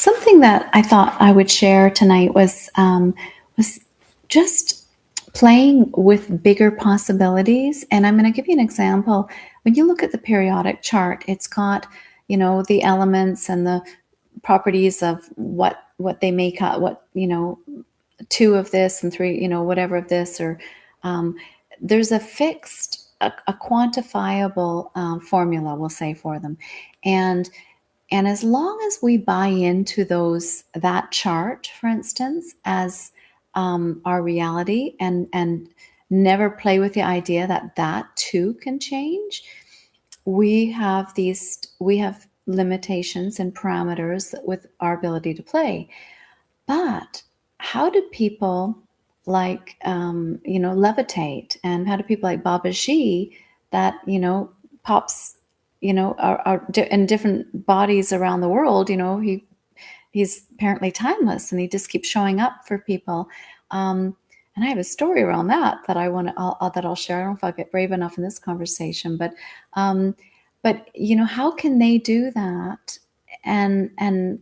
Something that I thought I would share tonight was just playing with bigger possibilities. And I'm going to give you an example. When you look at the periodic chart, it's got, the elements and the properties of what they make up, what, two of this and three, whatever of this, or um, there's a fixed, a quantifiable formula, we'll say, for them. And and as long as we buy into that chart, for instance, as our reality, and never play with the idea that that too can change, we have limitations and parameters with our ability to play. But how do people like levitate, and how do people like Babaji that pops are in different bodies around the world? He's apparently timeless, and he just keeps showing up for people. And I have a story around that I want to that I'll share. I don't know if I'll get brave enough in this conversation, but how can they do that and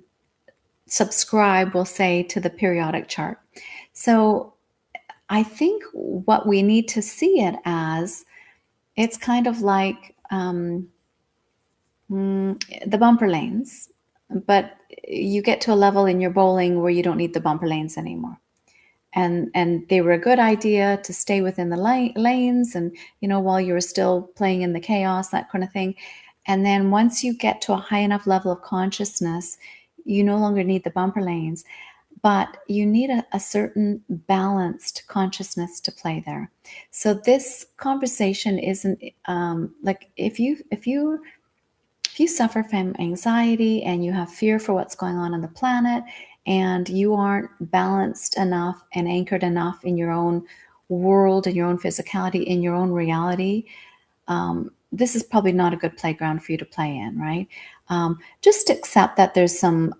subscribe, we'll say, to the periodic chart? So I think what we need to see it as, it's kind of like the bumper lanes, but you get to a level in your bowling where you don't need the bumper lanes anymore. And they were a good idea to stay within the lanes, and while you were still playing in the chaos, that kind of thing. And then once you get to a high enough level of consciousness, you no longer need the bumper lanes, but you need a certain balanced consciousness to play there. So this conversation isn't like if you suffer from anxiety and you have fear for what's going on the planet, and you aren't balanced enough and anchored enough in your own world, in your own physicality, in your own reality, this is probably not a good playground for you to play in, right? Just accept that there's some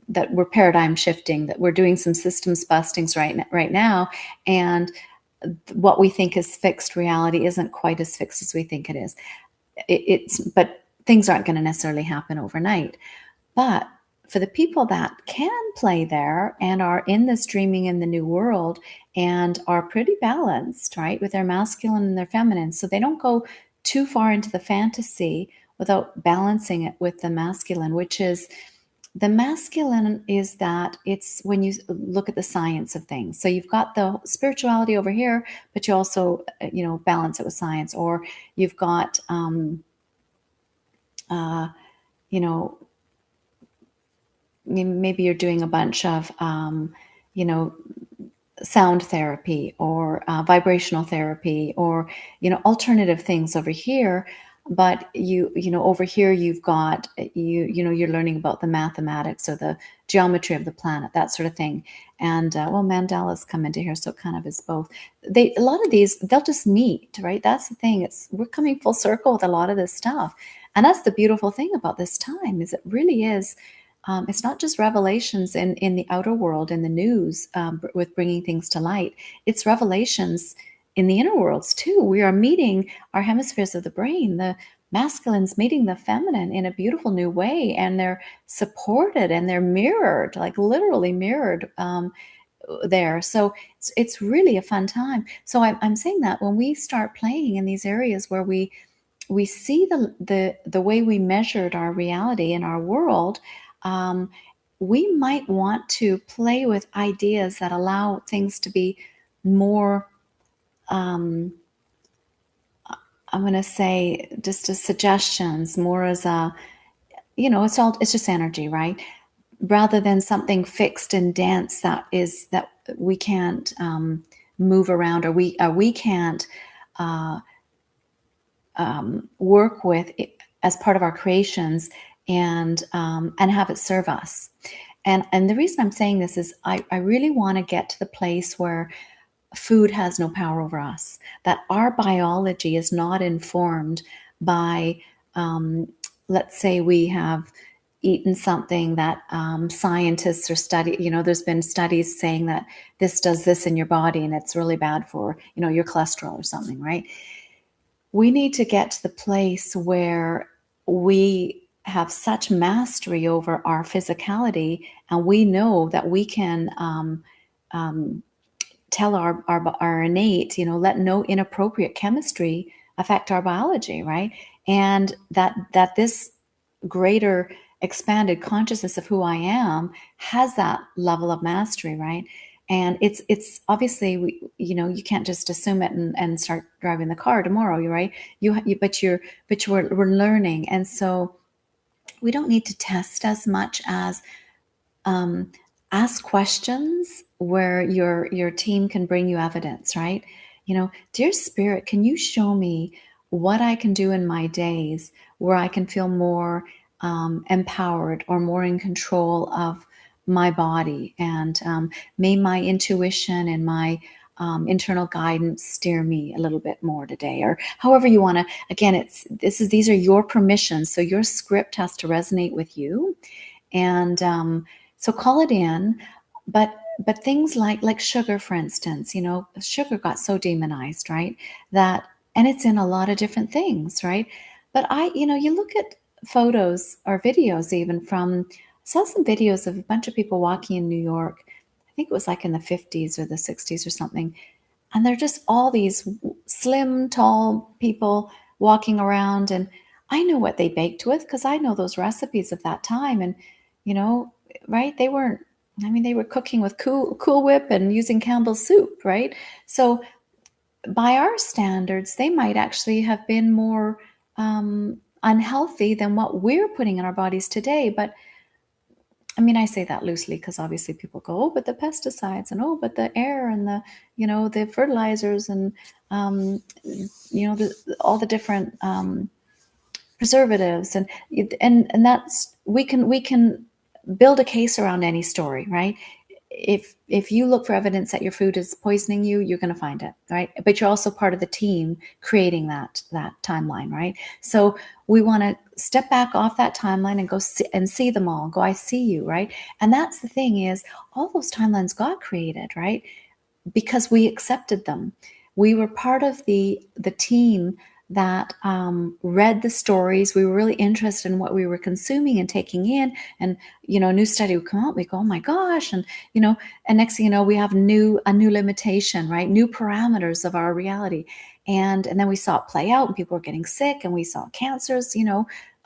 that we're paradigm shifting, that we're doing some systems bustings right now, and what we think is fixed reality isn't quite as fixed as we think it is. But things aren't going to necessarily happen overnight. But for the people that can play there and are in this dreaming in the new world and are pretty balanced, right, with their masculine and their feminine, so they don't go too far into the fantasy without balancing it with the masculine, which is the masculine is that it's when you look at the science of things. So you've got the spirituality over here, but you also, balance it with science. Or you've got, maybe you're doing a bunch of, sound therapy, or vibrational therapy, or, alternative things over here. But over here you've got, you're learning about the mathematics or the geometry of the planet, that sort of thing. And Mandela's come into here, so it kind of is both. A lot of these, they'll just meet, right? That's the thing. We're coming full circle with a lot of this stuff. And that's the beautiful thing about this time, is it really is. It's not just revelations in the outer world, in the news, with bringing things to light. It's revelations in the inner worlds too. We are meeting our hemispheres of the brain. The masculine's meeting the feminine in a beautiful new way, and they're supported and they're mirrored, like literally mirrored there. So it's really a fun time. So I'm saying that when we start playing in these areas where we see the way we measured our reality in our world, we might want to play with ideas that allow things to be more, I'm going to say, just as suggestions, more as a, it's just energy, right? Rather than something fixed and dense that we can't move around, or we can't work with it as part of our creations, and have it serve us. And the reason I'm saying this is I really want to get to the place where food has no power over us, that our biology is not informed by, let's say we have eaten something that scientists are studying. There's been studies saying that this does this in your body and it's really bad for, your cholesterol or something, right? We need to get to the place where we have such mastery over our physicality, and we know that we can um, tell our innate, let no inappropriate chemistry affect our biology, right? And that this greater expanded consciousness of who I am has that level of mastery, right? And it's obviously you can't just assume it and start driving the car tomorrow, you're right. We're learning, and so we don't need to test as much as um, ask questions where your team can bring you evidence, right? Dear spirit, can you show me what I can do in my days where I can feel more empowered or more in control of my body, and may my intuition and my internal guidance steer me a little bit more today, or however you want to. Again, these are your permissions, so your script has to resonate with you, and so call it in. But things like sugar, for instance, sugar got so demonized, right? That, and it's in a lot of different things, right? But you look at photos or videos even from, I saw some videos of a bunch of people walking in New York. I think it was like in the 50s or the 60s or something, and they're just all these slim, tall people walking around. And I know what they baked with because I know those recipes of that time. And, you know, right? They weren't, I mean, they were cooking with Cool Whip and using Campbell's soup, right? So by our standards, they might actually have been more unhealthy than what we're putting in our bodies today. But I mean, I say that loosely because obviously people go, oh, but the pesticides, and oh, but the air, and the fertilizers, and all the different preservatives, and that's, we can build a case around any story, right? If you look for evidence that your food is poisoning you, you're going to find it, right? But you're also part of the team creating that timeline, right? So we want to step back off that timeline and go see them all. Go, I see you, right? And that's the thing, is all those timelines got created, right? Because we accepted them. We were part of the team that read the stories. We were really interested in what we were consuming and taking in. And a new study would come out. We go, oh my gosh, and next thing you know, we have a new limitation, right? New parameters of our reality, and then we saw it play out, and people were getting sick, and we saw cancers,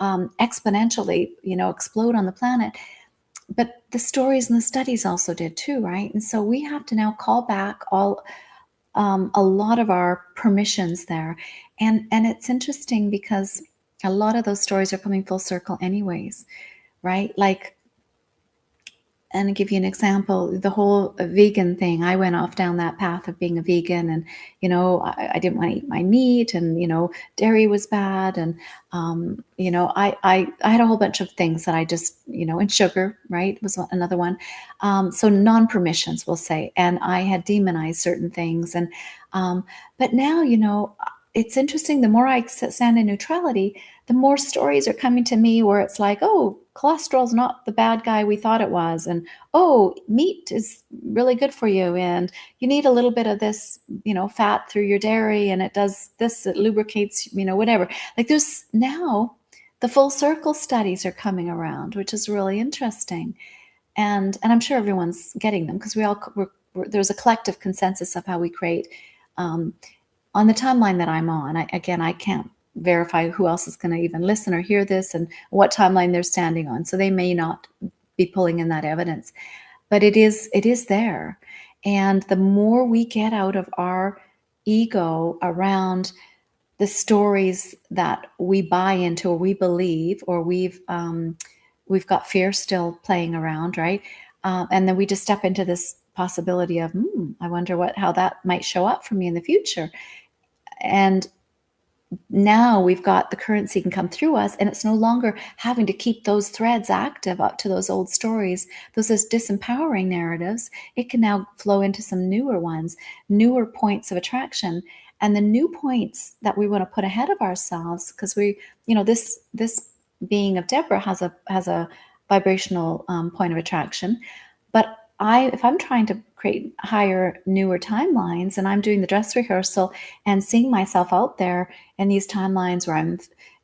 exponentially, explode on the planet. But the stories and the studies also did too, right? And so we have to now call back a lot of our permissions there, and it's interesting because a lot of those stories are coming full circle, anyways, right? Like, and I'll give you an example, the whole vegan thing. I went off down that path of being a vegan, and, I didn't want to eat my meat, and, dairy was bad. And, I had a whole bunch of things that I just, and sugar, right, was another one. So non-permissions, we'll say. And I had demonized certain things. And, but now, it's interesting. The more I stand in neutrality, the more stories are coming to me where it's like, oh, cholesterol's not the bad guy we thought it was. And, oh, meat is really good for you. And you need a little bit of this, fat through your dairy. And it does this, it lubricates, whatever. Like, there's now the full circle studies are coming around, which is really interesting. And I'm sure everyone's getting them because there's a collective consensus of how we create, on the timeline that I'm on. I can't verify who else is going to even listen or hear this and what timeline they're standing on. So they may not be pulling in that evidence, but it is there. And the more we get out of our ego around the stories that we buy into, or we believe, or we've got fear still playing around, right? And then we just step into this possibility of, I wonder how that might show up for me in the future. And now we've got the currency can come through us, and it's no longer having to keep those threads active up to those old stories, those disempowering narratives. It can now flow into some newer ones, newer points of attraction, and the new points that we want to put ahead of ourselves, because this being of Deborah has a vibrational point of attraction. But if I'm trying to create higher, newer timelines, and I'm doing the dress rehearsal and seeing myself out there in these timelines where I'm,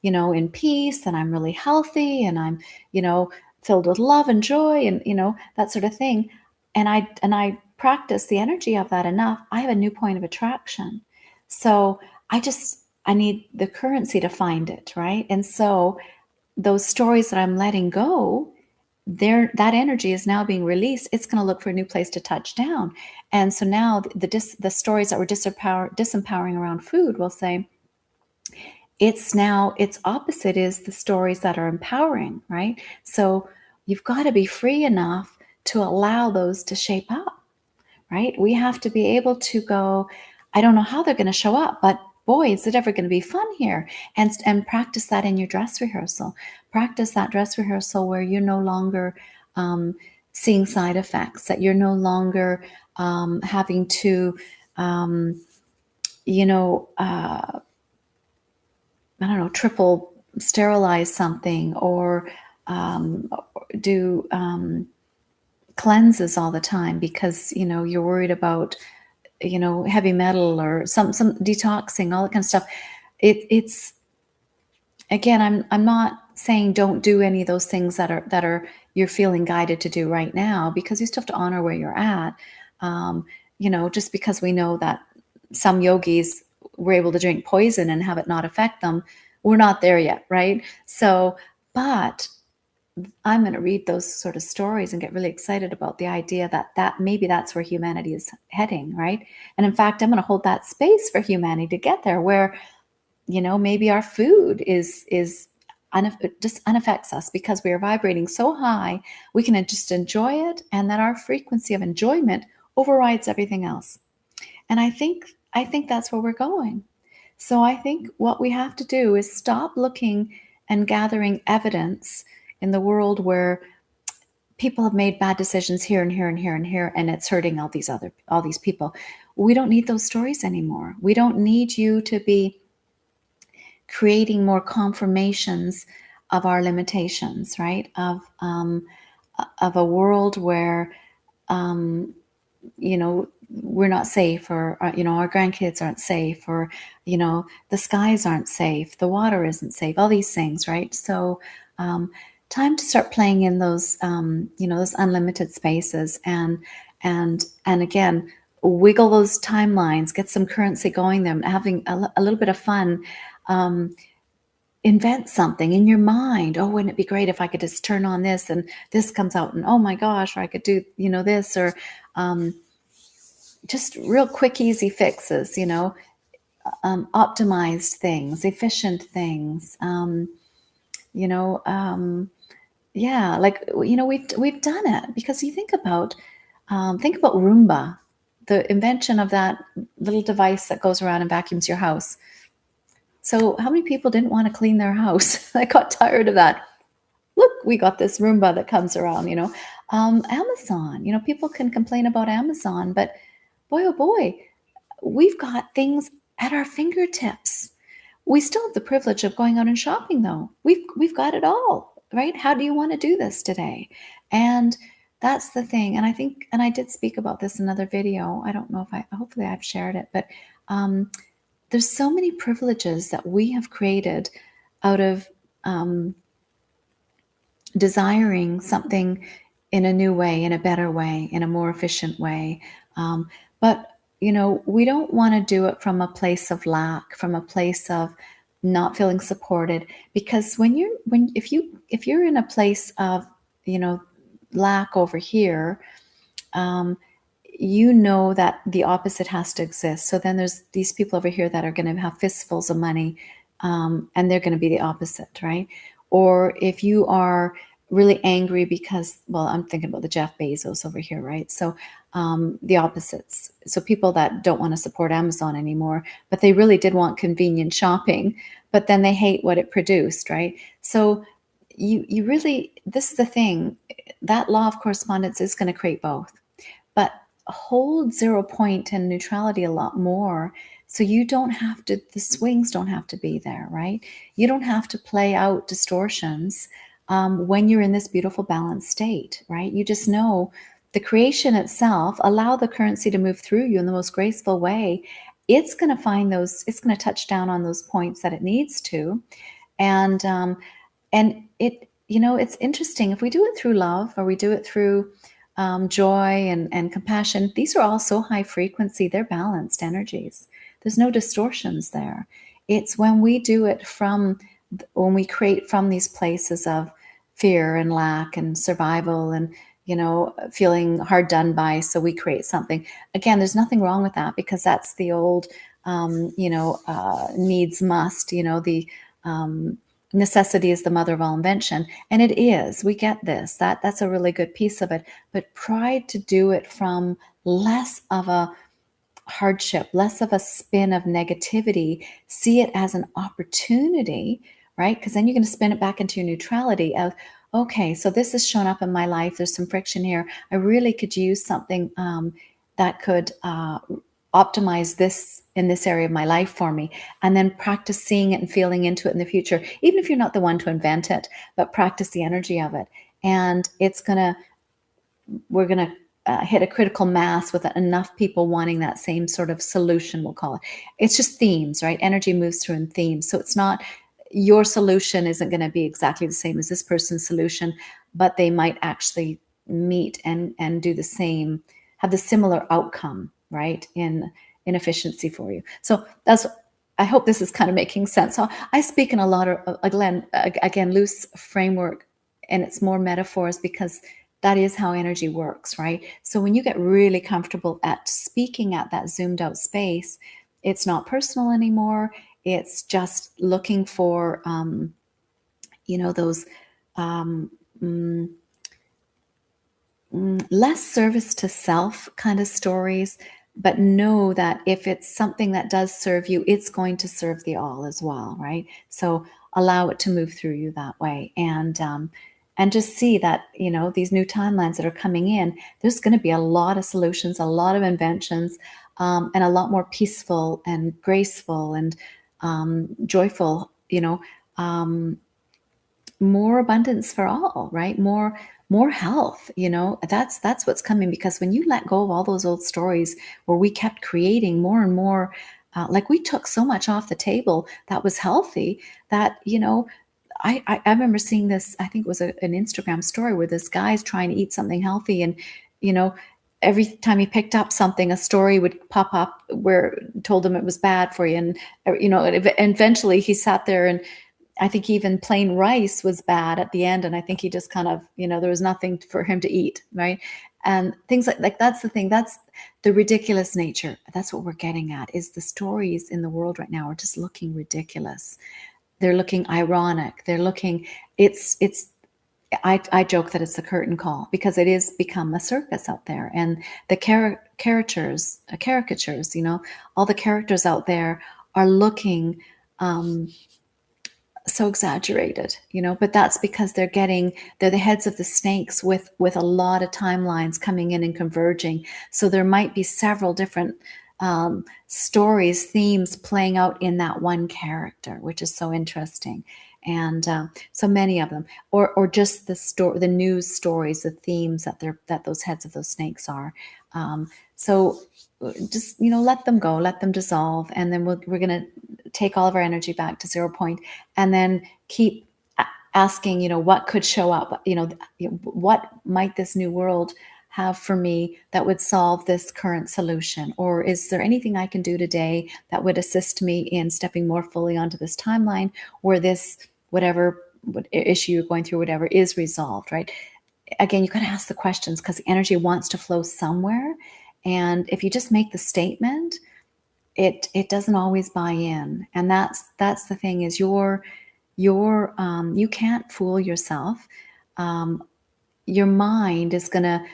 in peace, and I'm really healthy, and I'm, filled with love and joy, and, that sort of thing. And I practice the energy of that enough, I have a new point of attraction. So I need the currency to find it, right? And so those stories that I'm letting go, that energy is now being released. It's going to look for a new place to touch down. And so now the stories that were disempowering around food will say, its opposite is the stories that are empowering, right? So you've got to be free enough to allow those to shape up, right? We have to be able to go, I don't know how they're going to show up, but boy, is it ever going to be fun here. And practice that in your dress rehearsal. Practice that dress rehearsal where you're no longer seeing side effects, that you're no longer having to, you know, I don't know, triple sterilize something, or do cleanses all the time because, you're worried about, heavy metal or some detoxing, all that kind of stuff. It's again, I'm not saying don't do any of those things that are you're feeling guided to do right now, because you still have to honor where you're at. Just because we know that some yogis were able to drink poison and have it not affect them, we're not there yet, right? So, but I'm going to read those sort of stories and get really excited about the idea that maybe that's where humanity is heading, right? And in fact, I'm going to hold that space for humanity to get there, where maybe our food just unaffects us because we are vibrating so high, we can just enjoy it, and that our frequency of enjoyment overrides everything else. And I think that's where we're going. So I think what we have to do is stop looking and gathering evidence in the world where people have made bad decisions here and here and here and here, and it's hurting all these people. We don't need those stories anymore. We don't need you to be creating more confirmations of our limitations, right? Of a world where we're not safe, or our grandkids aren't safe, or the skies aren't safe, the water isn't safe, all these things, right? So time to start playing in those those unlimited spaces, and again, wiggle those timelines, get some currency going there, having a little bit of fun. Invent something in your mind. Oh, wouldn't it be great if I could just turn on this and this comes out, and oh my gosh, or I could do this, or just real quick, easy fixes, optimized things, efficient things, yeah, like, we've done it, because you think about Roomba, the invention of that little device that goes around and vacuums your house. So how many people didn't want to clean their house? I got tired of that. Look, we got this Roomba that comes around, Amazon, people can complain about Amazon, but boy, oh boy, we've got things at our fingertips. We still have the privilege of going out and shopping, though. We've got it all, right? How do you want to do this today? And that's the thing. And I think, and I did speak about this in another video. I don't know if hopefully I've shared it, but there's so many privileges that we have created out of desiring something in a new way, in a better way, in a more efficient way. But we don't want to do it from a place of lack, from a place of not feeling supported. Because if you're in a place of lack over here, that the opposite has to exist. So then there's these people over here that are going to have fistfuls of money, and they're going to be the opposite, right? Or if you are really angry because, well, I'm thinking about the Jeff Bezos over here, right? So the opposites. So people that don't want to support Amazon anymore, but they really did want convenient shopping, but then they hate what it produced, right? So you really, this is the thing, that law of correspondence is going to create both, but hold 0 point and neutrality a lot more. So you don't have to, the swings don't have to be there, right? You don't have to play out distortions when you're in this beautiful balanced state, right? You just know the creation itself, allow the currency to move through you in the most graceful way. It's going to find those, it's going to touch down on those points that it needs to. And it, it's interesting if we do it through love, or we do it through joy and compassion. These are all so high frequency, they're balanced energies. There's no distortions there. It's when we do it from, when we create from these places of fear and lack and survival and, feeling hard done by, so we create something. Again, there's nothing wrong with that, because that's the old needs must, the necessity is the mother of all invention. And it is, we get this, that's a really good piece of it. But pride to do it from less of a hardship, less of a spin of negativity, see it as an opportunity, right? Because then you're going to spin it back into your neutrality of, okay, so this has shown up in my life. There's some friction here. I really could use something that could optimize this in this area of my life for me. And then practice seeing it and feeling into it in the future, even if you're not the one to invent it, but practice the energy of it. And we're going to hit a critical mass with enough people wanting that same sort of solution, we'll call it. It's just themes, right? Energy moves through in themes. So it's not, your solution isn't going to be exactly the same as this person's solution, but they might actually meet and do the same, have the similar outcome, right? In efficiency for you. So I hope this is kind of making sense. So I speak in a lot of, again, loose framework, and it's more metaphors, because that is how energy works, right? So when you get really comfortable at speaking at that zoomed out space, it's not personal anymore. It's just looking for, those less service to self kind of stories, but know that if it's something that does serve you, it's going to serve the all as well, right? So allow it to move through you that way. And just see that, these new timelines that are coming in, there's going to be a lot of solutions, a lot of inventions, and a lot more peaceful and graceful and joyful, more abundance for all, right? More health, that's what's coming. Because when you let go of all those old stories where we kept creating more and more, like we took so much off the table that was healthy, that, I remember seeing this, I think it was an Instagram story where this guy's trying to eat something healthy, and, every time he picked up something, a story would pop up where told him it was bad for you. And, eventually he sat there, and I think even plain rice was bad at the end. And I think he just kind of, there was nothing for him to eat, right? And things like that's the thing. That's the ridiculous nature. That's what we're getting at, is the stories in the world right now are just looking ridiculous. They're looking ironic. They're looking, I joke that it's the curtain call, because it is become a circus out there. And the caricatures, all the characters out there are looking so exaggerated, but that's because they're the heads of the snakes with a lot of timelines coming in and converging. So there might be several different stories, themes playing out in that one character, which is so interesting. And so many of them, or just the news stories, the themes that those heads of those snakes are. So just, let them go, let them dissolve. And then we're going to take all of our energy back to 0 point, and then keep asking, what could show up, what might this new world have for me that would solve this current solution? Or is there anything I can do today that would assist me in stepping more fully onto this timeline, where this, whatever issue you're going through, whatever, is resolved, right? Again, you got to ask the questions, because the energy wants to flow somewhere. And if you just make the statement, it doesn't always buy in. And that's the thing, is you can't fool yourself. Your mind is gonna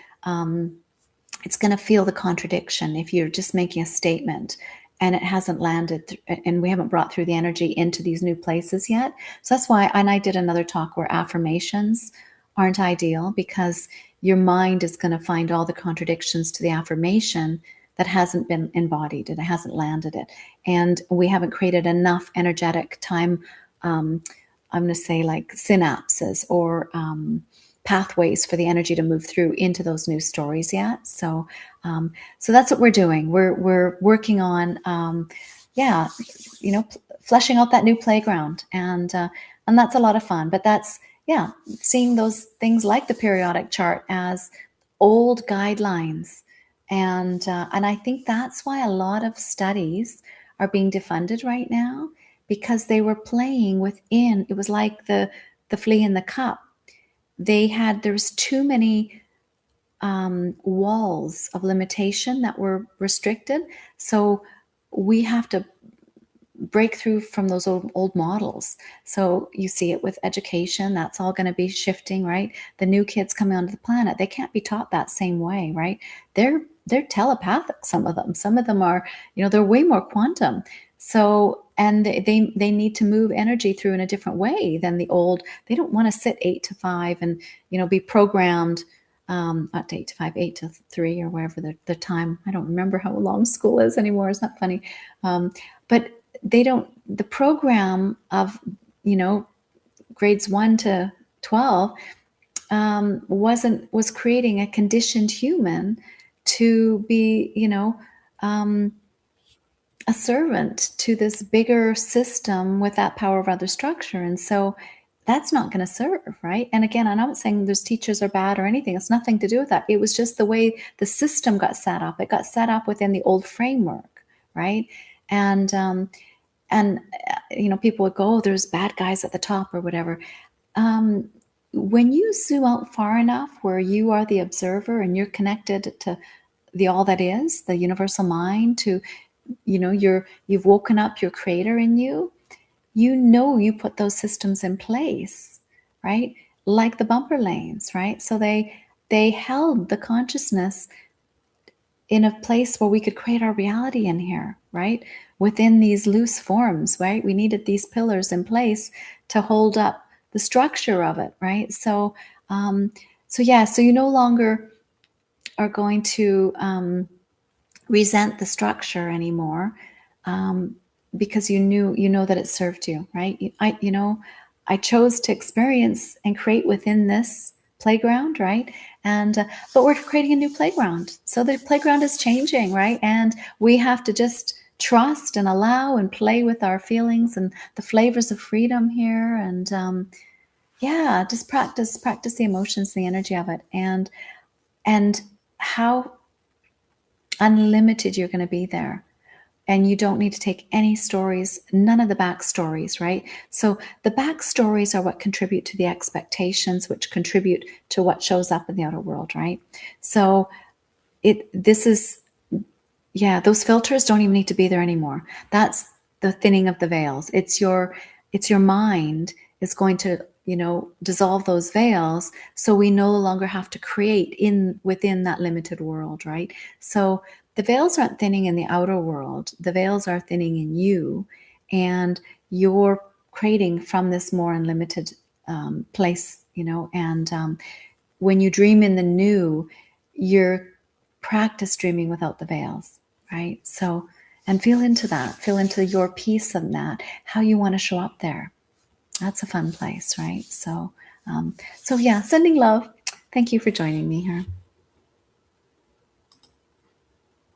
it's gonna feel the contradiction if you're just making a statement and it hasn't landed, and we haven't brought through the energy into these new places yet. So that's why, and I did another talk where affirmations aren't ideal, because your mind is going to find all the contradictions to the affirmation that hasn't been embodied, it hasn't landed it. And we haven't created enough energetic time, I'm going to say like synapses or pathways for the energy to move through into those new stories yet. So that's what we're doing. We're working on, fleshing out that new playground. And And that's a lot of fun. But that's, yeah, seeing those things like the periodic chart as old guidelines. And I think that's why a lot of studies are being defunded right now, because they were playing within, it was like the flea in the cup. There was too many walls of limitation that were restricted. So we have to break through from those old models. So you see it with education, that's all going to be shifting, right? The new kids coming onto the planet, they can't be taught that same way, right? They're telepathic, some of them are, they're way more quantum. So, and they need to move energy through in a different way than the old. They don't want to sit 8 to 5 and be programmed, not 8 to 5, 8 to 3, or wherever the time. I don't remember how long school is anymore. It's not funny. But the program of, grades 1 to 12, was creating a conditioned human to be, a servant to this bigger system with that power of other structure. And so that's not going to serve, right? And again, I'm not saying those teachers are bad or anything. It's nothing to do with that. It was just the way the system got set up. It got set up within the old framework, right? And people would go, oh, there's bad guys at the top or whatever. When you zoom out far enough where you are the observer and you're connected to the all that is, the universal mind, to you've woken up your creator in you, you put those systems in place, right? Like the bumper lanes, right? So they held the consciousness in a place where we could create our reality in here, right? Within these loose forms, right? We needed these pillars in place to hold up the structure of it, right? So so you no longer are going to resent the structure anymore, because you know that it served you, right? I chose to experience and create within this playground, right? And but we're creating a new playground, so the playground is changing, right? And we have to just trust and allow and play with our feelings and the flavors of freedom here. And just practice the emotions, the energy of it, and how unlimited you're going to be there. And you don't need to take any stories, none of the backstories, right? So the backstories are what contribute to the expectations, which contribute to what shows up in the outer world, right? So those filters don't even need to be there anymore. That's the thinning of the veils. It's your mind is going to, dissolve those veils, so we no longer have to create within that limited world, right? So the veils aren't thinning in the outer world. The veils are thinning in you, and you're creating from this more unlimited place, and when you dream in the new, you're practice dreaming without the veils, right? So, and feel into your piece of that, how you want to show up there. That's a fun place, right? So, sending love. Thank you for joining me here.